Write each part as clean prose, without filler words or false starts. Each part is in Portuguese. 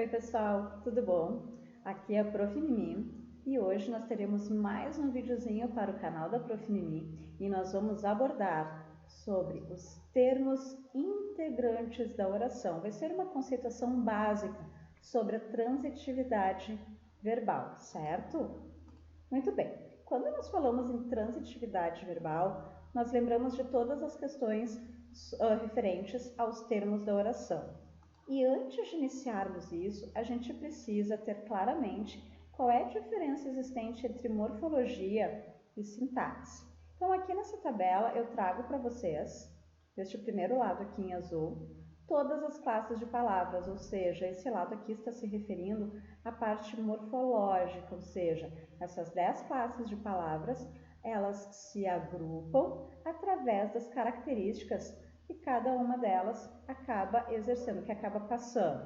Oi pessoal, tudo bom? Aqui é a Prof. Mimi e hoje nós teremos mais um videozinho para o canal da Prof. Mimi e nós vamos abordar sobre os termos integrantes da oração. Vai ser uma conceituação básica sobre a transitividade verbal, certo? Muito bem, quando nós falamos em transitividade verbal, nós lembramos de todas as questões referentes aos termos da oração. E antes de iniciarmos isso, a gente precisa ter claramente qual é a diferença existente entre morfologia e sintaxe. Então, aqui nessa tabela eu trago para vocês, deste primeiro lado aqui em azul, todas as classes de palavras, ou seja, esse lado aqui está se referindo à parte morfológica, ou seja, essas 10 classes de palavras, elas se agrupam através das características que cada uma delas acaba exercendo, que acaba passando,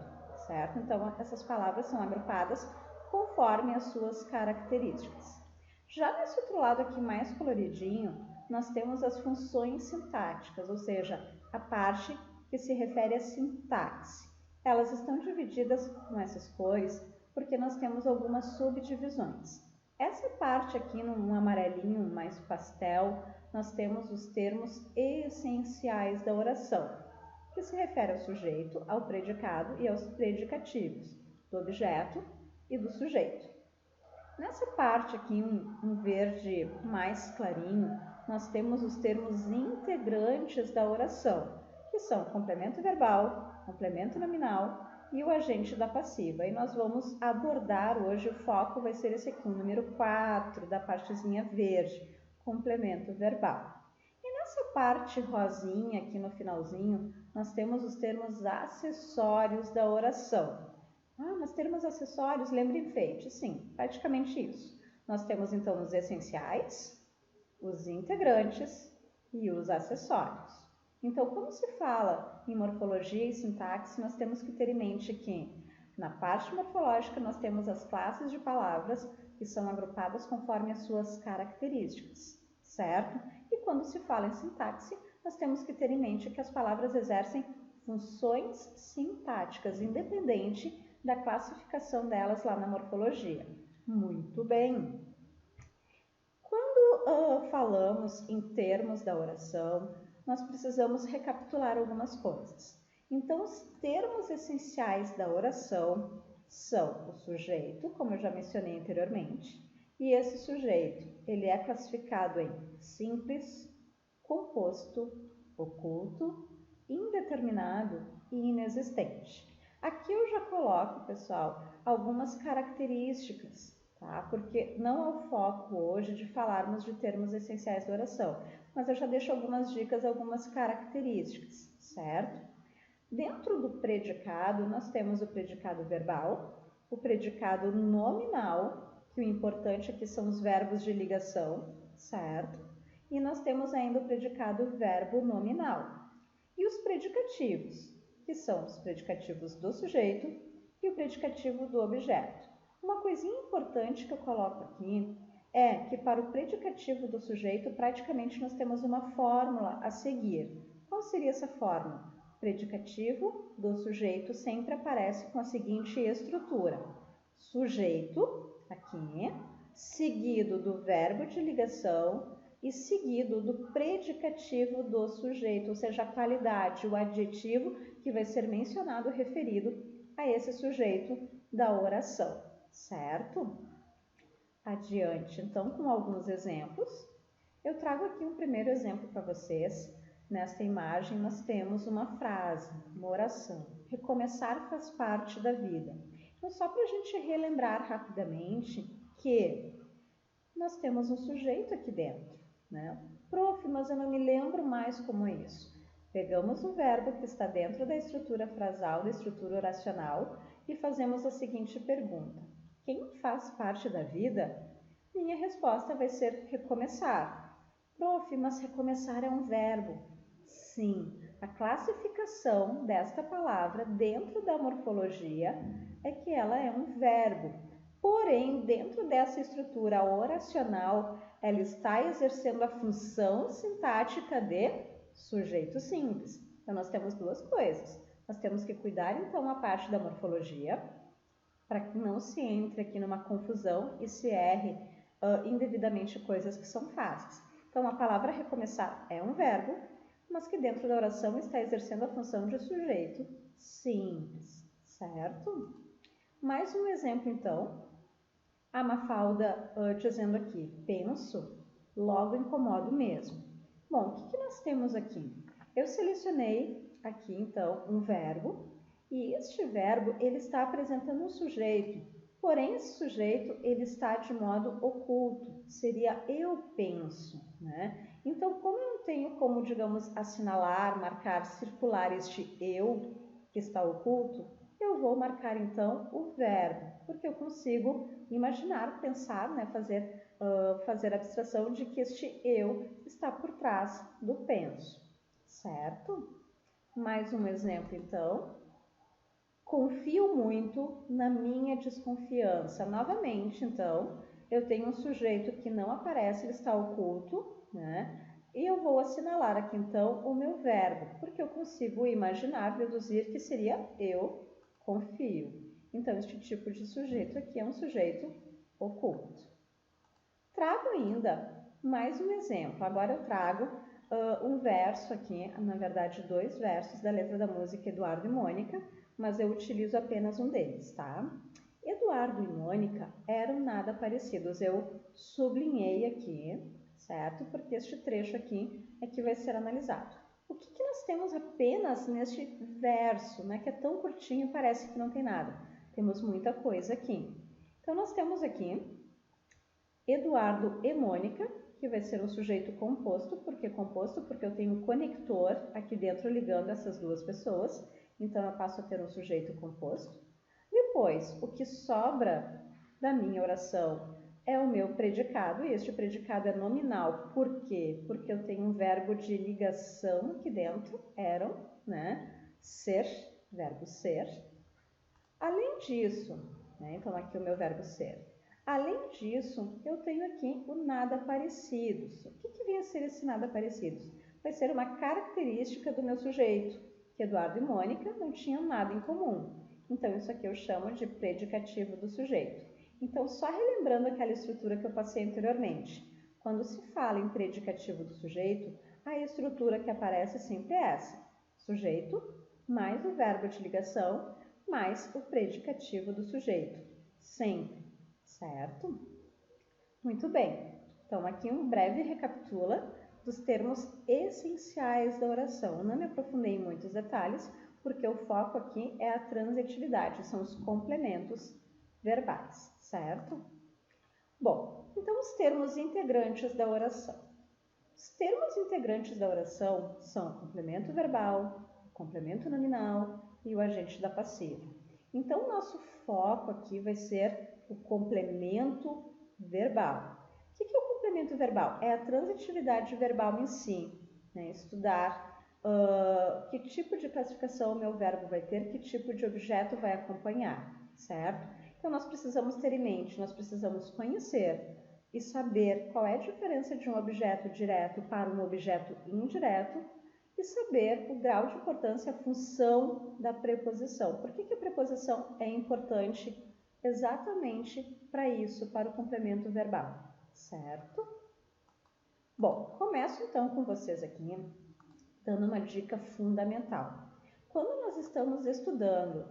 certo? Então, essas palavras são agrupadas conforme as suas características. Já nesse outro lado aqui mais coloridinho, nós temos as funções sintáticas, ou seja, a parte que se refere à sintaxe. Elas estão divididas com essas cores porque nós temos algumas subdivisões. Essa parte aqui, num amarelinho mais pastel, nós temos os termos essenciais da oração, que se refere ao sujeito, ao predicado e aos predicativos, do objeto e do sujeito. Nessa parte aqui, um verde mais clarinho, nós temos os termos integrantes da oração, que são complemento verbal, complemento nominal e o agente da passiva. E nós vamos abordar hoje, o foco vai ser esse aqui, o número 4 da partezinha verde, complemento verbal. E nessa parte rosinha aqui no finalzinho, nós temos os termos acessórios da oração. Mas termos acessórios, lembra enfeite? Sim, praticamente isso. Nós temos então os essenciais, os integrantes e os acessórios. Então, quando se fala em morfologia e sintaxe, nós temos que ter em mente que na parte morfológica nós temos as classes de palavras que são agrupadas conforme as suas características, certo? E quando se fala em sintaxe, nós temos que ter em mente que as palavras exercem funções sintáticas, independente da classificação delas lá na morfologia. Muito bem! Quando falamos em termos da oração, nós precisamos recapitular algumas coisas. Então, os termos essenciais da oração são o sujeito, como eu já mencionei anteriormente, e esse sujeito ele é classificado em simples, composto, oculto, indeterminado e inexistente. Aqui eu já coloco, pessoal, algumas características, tá? Porque não é o foco hoje de falarmos de termos essenciais da oração, mas eu já deixo algumas dicas, algumas características, certo? Dentro do predicado, nós temos o predicado verbal, o predicado nominal, que o importante aqui são os verbos de ligação, certo? E nós temos ainda o predicado verbo nominal. E os predicativos, que são os predicativos do sujeito e o predicativo do objeto. Uma coisinha importante que eu coloco aqui é que para o predicativo do sujeito, praticamente nós temos uma fórmula a seguir. Qual seria essa fórmula? O predicativo do sujeito sempre aparece com a seguinte estrutura. Sujeito, aqui, seguido do verbo de ligação e seguido do predicativo do sujeito, ou seja, a qualidade, o adjetivo que vai ser mencionado referido a esse sujeito da oração, certo? Adiante, então, com alguns exemplos. Eu trago aqui um primeiro exemplo para vocês. Nesta imagem, nós temos uma frase, uma oração. Recomeçar faz parte da vida. Então, só para a gente relembrar rapidamente que nós temos um sujeito aqui dentro, né? Prof, mas eu não me lembro mais como é isso. Pegamos o verbo que está dentro da estrutura frasal, da estrutura oracional, e fazemos a seguinte pergunta. Quem faz parte da vida? Minha resposta vai ser recomeçar. Prof, mas recomeçar é um verbo. Sim, a classificação desta palavra dentro da morfologia é que ela é um verbo. Porém, dentro dessa estrutura oracional, ela está exercendo a função sintática de sujeito simples. Então, nós temos duas coisas. Nós temos que cuidar, então, a parte da morfologia para que não se entre aqui numa confusão e se erre indevidamente coisas que são fáceis. Então, a palavra recomeçar é um verbo, mas que dentro da oração está exercendo a função de sujeito simples, certo? Mais um exemplo, então. A Mafalda dizendo aqui, penso, logo incomodo mesmo. Bom, o que nós temos aqui? Eu selecionei aqui, então, um verbo, e este verbo ele está apresentando um sujeito, porém esse sujeito ele está de modo oculto, seria eu penso, né? Então, como eu não tenho como, digamos, assinalar, marcar, circular este eu que está oculto, eu vou marcar então o verbo, porque eu consigo imaginar, pensar, né, fazer abstração de que este eu está por trás do penso, certo? Mais um exemplo então. Confio muito na minha desconfiança. Novamente, então, eu tenho um sujeito que não aparece, ele está oculto, né? E eu vou assinalar aqui, então, o meu verbo, porque eu consigo imaginar, deduzir que seria eu confio. Então, este tipo de sujeito aqui é um sujeito oculto. Trago ainda mais um exemplo. Agora eu trago um verso aqui, na verdade, 2 versos da letra da música Eduardo e Mônica, mas eu utilizo apenas um deles, tá? Eduardo e Mônica eram nada parecidos. Eu sublinhei aqui, certo? Porque este trecho aqui é que vai ser analisado. O que nós temos apenas neste verso, né? Que é tão curtinho e parece que não tem nada. Temos muita coisa aqui. Então, nós temos aqui Eduardo e Mônica, que vai ser um sujeito composto. Por que composto? Porque eu tenho um conector aqui dentro ligando essas duas pessoas. Então, eu passo a ter um sujeito composto. Depois, o que sobra da minha oração é o meu predicado, e este predicado é nominal. Por quê? Porque eu tenho um verbo de ligação aqui dentro, eram, né? Ser, verbo ser. Além disso, né? Então, aqui o meu verbo ser. Além disso, eu tenho aqui o nada parecidos. O que vem a ser esse nada parecidos? Vai ser uma característica do meu sujeito, que Eduardo e Mônica não tinham nada em comum. Então, isso aqui eu chamo de predicativo do sujeito. Então, só relembrando aquela estrutura que eu passei anteriormente. Quando se fala em predicativo do sujeito, a estrutura que aparece sempre é essa. Sujeito mais o verbo de ligação mais o predicativo do sujeito. Sempre. Certo? Muito bem. Então, aqui um breve recapitula dos termos essenciais da oração. Eu não me aprofundei em muitos detalhes, porque o foco aqui é a transitividade, são os complementos verbais, certo? Bom, então os termos integrantes da oração. Os termos integrantes da oração são o complemento verbal, o complemento nominal e o agente da passiva. Então, o nosso foco aqui vai ser o complemento verbal. O que é o complemento verbal? É a transitividade verbal em si, né? Estudar que tipo de classificação o meu verbo vai ter, que tipo de objeto vai acompanhar, certo? Então, nós precisamos ter em mente, nós precisamos conhecer e saber qual é a diferença de um objeto direto para um objeto indireto e saber o grau de importância, a função da preposição. Por que a preposição é importante exatamente para isso, para o complemento verbal, certo? Bom, começo então com vocês aqui, dando uma dica fundamental. Quando nós estamos estudando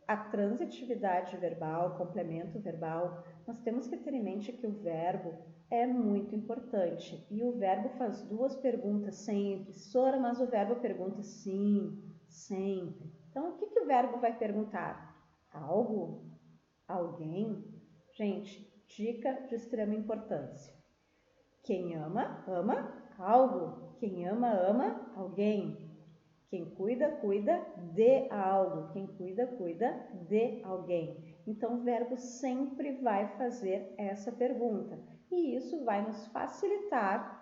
a transitividade verbal, complemento verbal, nós temos que ter em mente que o verbo é muito importante. E o verbo faz 2 perguntas sempre. Sora, mas o verbo pergunta sim, sempre. Então, o que o verbo vai perguntar? Algo? Alguém? Gente, dica de extrema importância. Quem ama, ama algo. Quem ama, ama alguém. Quem cuida, cuida de algo. Quem cuida, cuida de alguém. Então, o verbo sempre vai fazer essa pergunta. E isso vai nos facilitar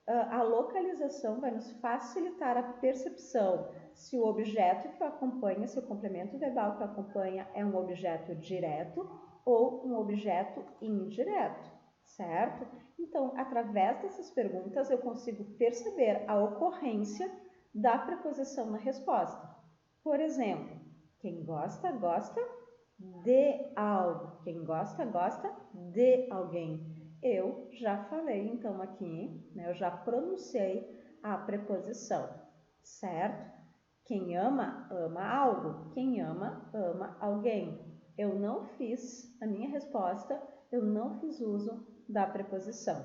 a localização, vai nos facilitar a percepção se o objeto que o acompanha, se o complemento verbal que o acompanha é um objeto direto ou um objeto indireto, certo? Então, através dessas perguntas, eu consigo perceber a ocorrência da preposição na resposta. Por exemplo, quem gosta, gosta de algo. Quem gosta, gosta de alguém. Eu já falei, então, aqui, né, eu já pronunciei a preposição, certo? Quem ama, ama algo. Quem ama, ama alguém. Eu não fiz, a minha resposta, eu não fiz uso da preposição.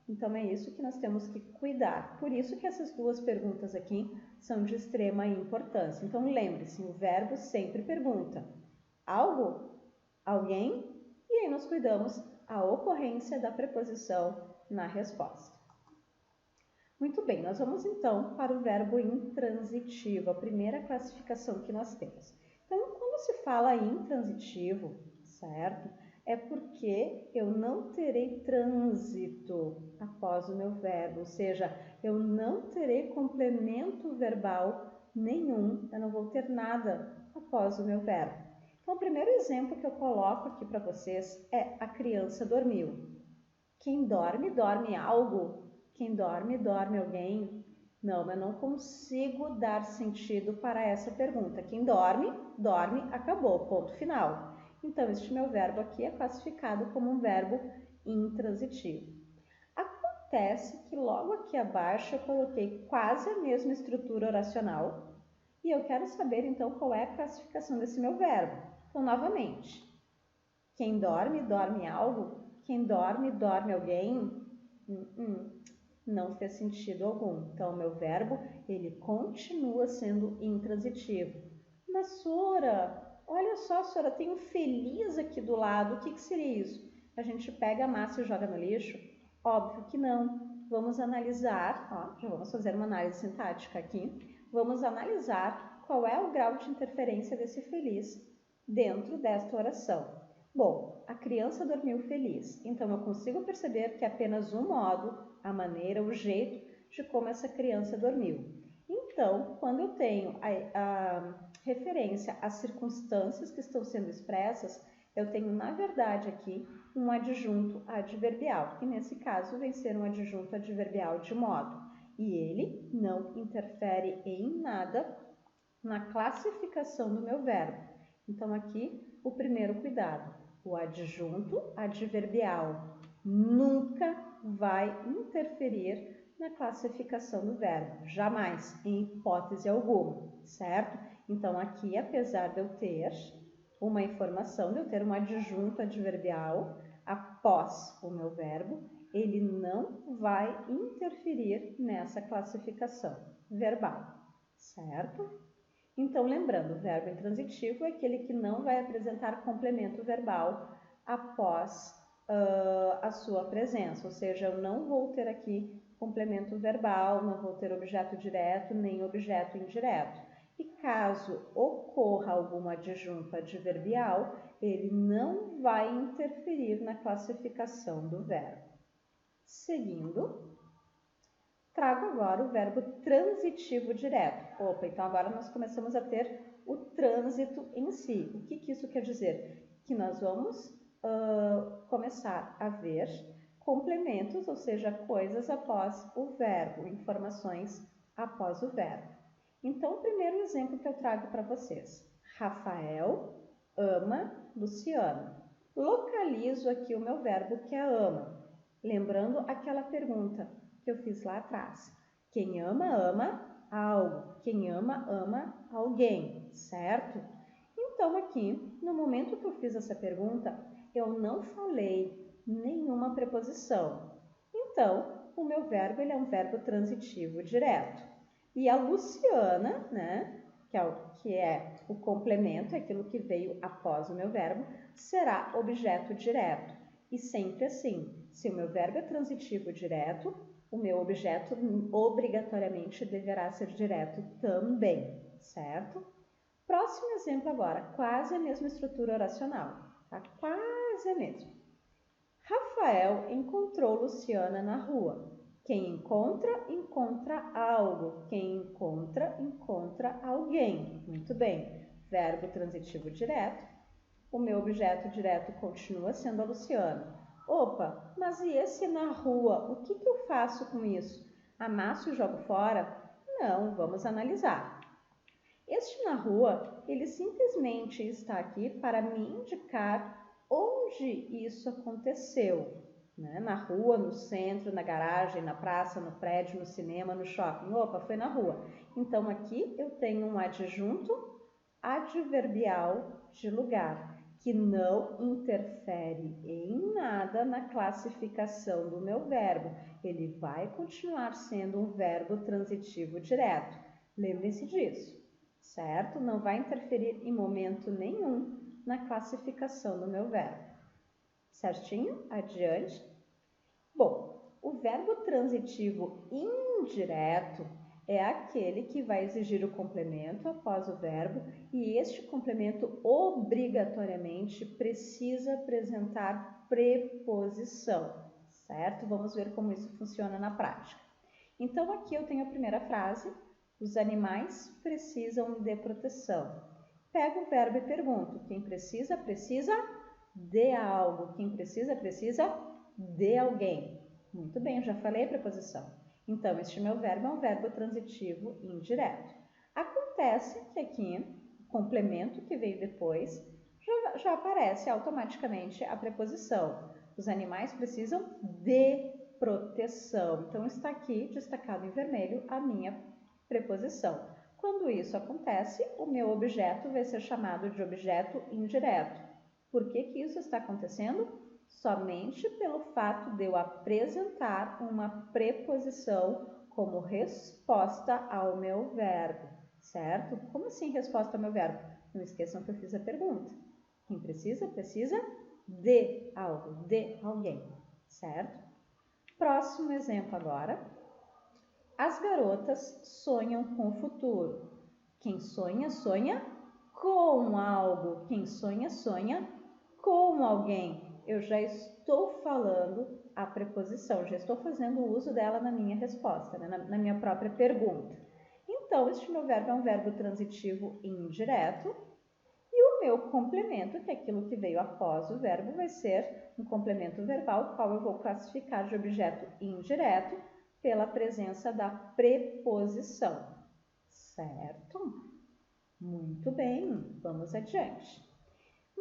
Então, é isso que nós temos que cuidar. Por isso que essas duas perguntas aqui são de extrema importância. Então, lembre-se, o verbo sempre pergunta. Algo? Alguém? E aí nós cuidamos a ocorrência da preposição na resposta. Muito bem, nós vamos então para o verbo intransitivo, a primeira classificação que nós temos. Então, quando se fala intransitivo, certo? É porque eu não terei trânsito após o meu verbo, ou seja, eu não terei complemento verbal nenhum, eu não vou ter nada após o meu verbo. Então, o primeiro exemplo que eu coloco aqui para vocês é a criança dormiu. Quem dorme, dorme algo? Quem dorme, dorme alguém? Não, eu não consigo dar sentido para essa pergunta. Quem dorme, dorme, acabou, ponto final. Então, este meu verbo aqui é classificado como um verbo intransitivo. Acontece que logo aqui abaixo eu coloquei quase a mesma estrutura oracional e eu quero saber então qual é a classificação desse meu verbo. Então, novamente, quem dorme, dorme algo? Quem dorme, dorme alguém? Não fez sentido algum. Então, o meu verbo, ele continua sendo intransitivo. Mas, Sora, olha só, Sora, tem um feliz aqui do lado. O que seria isso? A gente pega a massa e joga no lixo? Óbvio que não. Vamos analisar, ó, já vamos fazer uma análise sintática aqui. Vamos analisar qual é o grau de interferência desse feliz dentro desta oração. Bom, a criança dormiu feliz, então eu consigo perceber que é apenas um modo, a maneira, o jeito de como essa criança dormiu. Então, quando eu tenho a referência às circunstâncias que estão sendo expressas, eu tenho, na verdade, aqui um adjunto adverbial, que nesse caso vem ser um adjunto adverbial de modo, e ele não interfere em nada na classificação do meu verbo. Então, aqui, o primeiro cuidado, o adjunto adverbial nunca vai interferir na classificação do verbo, jamais, em hipótese alguma, certo? Então, aqui, apesar de eu ter uma informação, de eu ter um adjunto adverbial após o meu verbo, ele não vai interferir nessa classificação verbal, certo? Então, lembrando, o verbo intransitivo é aquele que não vai apresentar complemento verbal após a sua presença, ou seja, eu não vou ter aqui complemento verbal, não vou ter objeto direto nem objeto indireto. E caso ocorra algum adjunto adverbial, ele não vai interferir na classificação do verbo. Seguindo, trago agora o verbo transitivo direto. Opa, então agora nós começamos a ter o trânsito em si. O que isso quer dizer? Que nós vamos começar a ver complementos, ou seja, coisas após o verbo, informações após o verbo. Então, o primeiro exemplo que eu trago para vocês. Rafael ama Luciano. Localizo aqui o meu verbo que é ama. Lembrando aquela pergunta que eu fiz lá atrás. Quem ama, ama algo. Quem ama, ama alguém, certo? Então, aqui, no momento que eu fiz essa pergunta, eu não falei nenhuma preposição. Então, o meu verbo ele é um verbo transitivo direto. E a Luciana, né, que é o complemento, aquilo que veio após o meu verbo, será objeto direto. E sempre assim, se o meu verbo é transitivo direto, o meu objeto obrigatoriamente deverá ser direto também, certo? Próximo exemplo agora, quase a mesma estrutura oracional, tá? Quase a mesma. Rafael encontrou Luciana na rua. Quem encontra, encontra algo. Quem encontra, encontra alguém. Muito bem. Verbo transitivo direto. O meu objeto direto continua sendo a Luciana. Opa, mas e esse na rua? O que eu faço com isso? Amasso e jogo fora? Não, vamos analisar. Este na rua ele simplesmente está aqui para me indicar onde isso aconteceu, né? Na rua, no centro, na garagem, na praça, no prédio, no cinema, no shopping. Opa, foi na rua. Então, aqui eu tenho um adjunto adverbial de lugar, que não interfere em nada na classificação do meu verbo. Ele vai continuar sendo um verbo transitivo direto. Lembrem-se disso, certo? Não vai interferir em momento nenhum na classificação do meu verbo. Certinho? Adiante. Bom, o verbo transitivo indireto é aquele que vai exigir o complemento após o verbo e este complemento obrigatoriamente precisa apresentar preposição, certo? Vamos ver como isso funciona na prática. Então, aqui eu tenho a primeira frase: os animais precisam de proteção. Pego o verbo e pergunto: quem precisa, precisa de algo. Quem precisa, precisa de alguém. Muito bem, eu já falei a preposição. Então, este meu verbo é um verbo transitivo indireto. Acontece que aqui, o complemento que veio depois, já aparece automaticamente a preposição. Os animais precisam de proteção. Então, está aqui destacado em vermelho a minha preposição. Quando isso acontece, o meu objeto vai ser chamado de objeto indireto. Por que isso está acontecendo? Somente pelo fato de eu apresentar uma preposição como resposta ao meu verbo, certo? Como assim resposta ao meu verbo? Não esqueçam que eu fiz a pergunta. Quem precisa, precisa de algo, de alguém, certo? Próximo exemplo agora. As garotas sonham com o futuro. Quem sonha, sonha com algo. Quem sonha, sonha com alguém. Eu já estou falando a preposição, já estou fazendo uso dela na minha resposta, né? na minha própria pergunta. Então, este meu verbo é um verbo transitivo indireto e o meu complemento, que é aquilo que veio após o verbo, vai ser um complemento verbal, qual eu vou classificar de objeto indireto pela presença da preposição, certo? Muito bem, vamos adiante.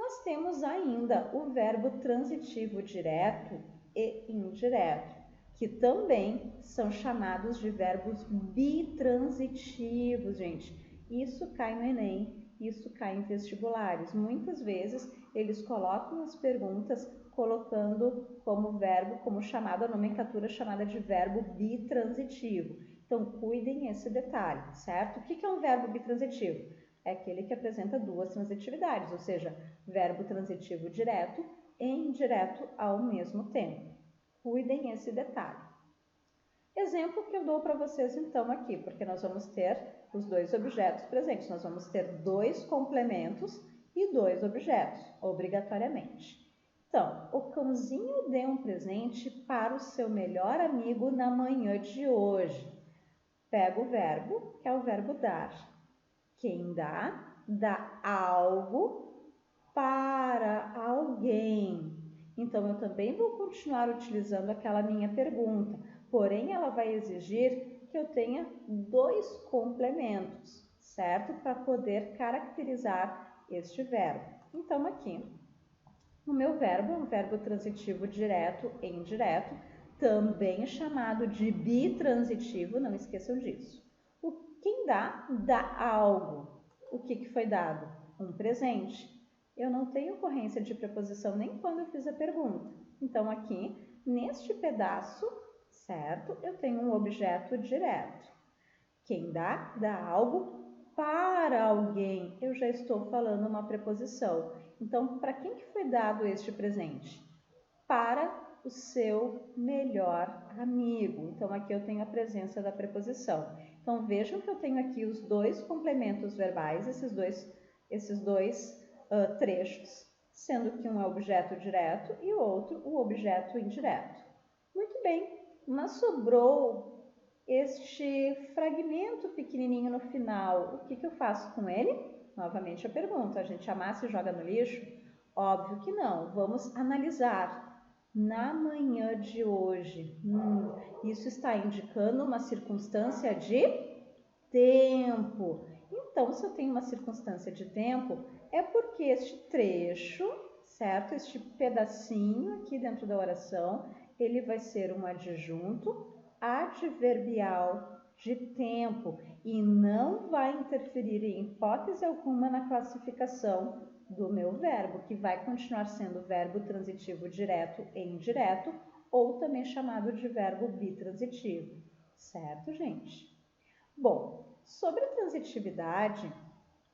Nós temos ainda o verbo transitivo direto e indireto, que também são chamados de verbos bitransitivos, gente. Isso cai no Enem, isso cai em vestibulares. Muitas vezes eles colocam as perguntas colocando como verbo, como chamada, a nomenclatura chamada de verbo bitransitivo. Então, cuidem esse detalhe, certo? O que é um verbo bitransitivo? É aquele que apresenta duas transitividades, ou seja, verbo transitivo direto e indireto ao mesmo tempo. Cuidem esse detalhe. Exemplo que eu dou para vocês então aqui, porque nós vamos ter os dois objetos presentes. Nós vamos ter dois complementos e dois objetos, obrigatoriamente. Então, o cãozinho deu um presente para o seu melhor amigo na manhã de hoje. Pega o verbo, que é o verbo dar. Quem dá, dá algo para alguém. Então, eu também vou continuar utilizando aquela minha pergunta, porém, ela vai exigir que eu tenha dois complementos, certo? Para poder caracterizar este verbo. Então, aqui, o meu verbo é um verbo transitivo direto e indireto, também chamado de bitransitivo, não esqueçam disso. Quem dá, dá algo. O que foi dado? Um presente. Eu não tenho ocorrência de preposição nem quando eu fiz a pergunta. Então, aqui, neste pedaço, certo? Eu tenho um objeto direto. Quem dá, dá algo para alguém. Eu já estou falando uma preposição. Então, para quem que foi dado este presente? Para o seu melhor amigo. Então, aqui eu tenho a presença da preposição. Então, vejam que eu tenho aqui os dois complementos verbais, esses dois trechos, sendo que um é objeto direto e o outro o objeto indireto. Muito bem, mas sobrou este fragmento pequenininho no final. O que eu faço com ele? Novamente a pergunta, a gente amassa e joga no lixo? Óbvio que não, vamos analisar. Na manhã de hoje, isso está indicando uma circunstância de tempo. Então, se eu tenho uma circunstância de tempo, é porque este trecho, certo? Este pedacinho aqui dentro da oração, ele vai ser um adjunto adverbial de tempo e não vai interferir em hipótese alguma na classificação do meu verbo, que vai continuar sendo verbo transitivo direto e indireto, ou também chamado de verbo bitransitivo, certo, gente? Bom, sobre a transitividade,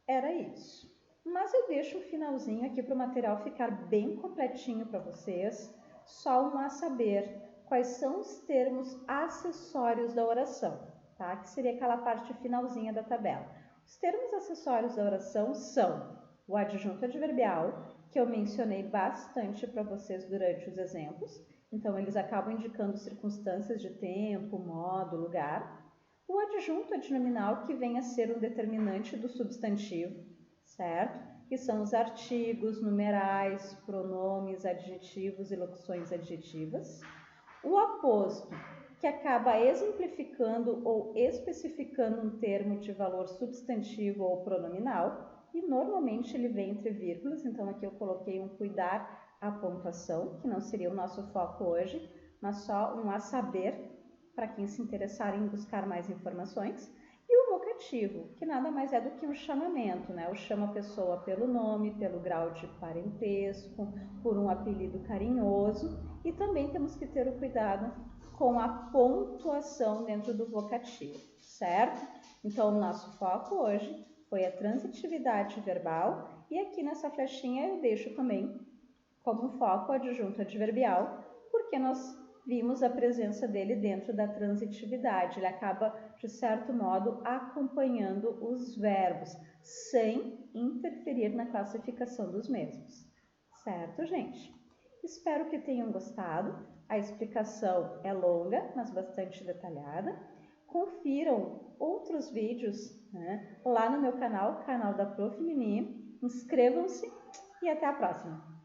era isso. Mas eu deixo um finalzinho aqui para o material ficar bem completinho para vocês, só um a saber quais são os termos acessórios da oração, tá? Que seria aquela parte finalzinha da tabela. Os termos acessórios da oração são o adjunto adverbial, que eu mencionei bastante para vocês durante os exemplos, então eles acabam indicando circunstâncias de tempo, modo, lugar. O adjunto adnominal, que vem a ser um determinante do substantivo, certo? Que são os artigos, numerais, pronomes, adjetivos e locuções adjetivas. O aposto, que acaba exemplificando ou especificando um termo de valor substantivo ou pronominal, e normalmente ele vem entre vírgulas, então aqui eu coloquei um cuidar à pontuação, que não seria o nosso foco hoje, mas só um a saber para quem se interessar em buscar mais informações. E o vocativo, que nada mais é do que um chamamento, né? Eu chamo a pessoa pelo nome, pelo grau de parentesco, por um apelido carinhoso, e também temos que ter o cuidado com a pontuação dentro do vocativo, certo? Então, o nosso foco hoje foi a transitividade verbal, e aqui nessa flechinha eu deixo também como foco o adjunto adverbial, porque nós vimos a presença dele dentro da transitividade. Ele acaba, de certo modo, acompanhando os verbos, sem interferir na classificação dos mesmos. Certo, gente? Espero que tenham gostado. A explicação é longa, mas bastante detalhada. Confiram outros vídeos, né, lá no meu canal, canal da Prof. Mimi. Inscrevam-se e até a próxima!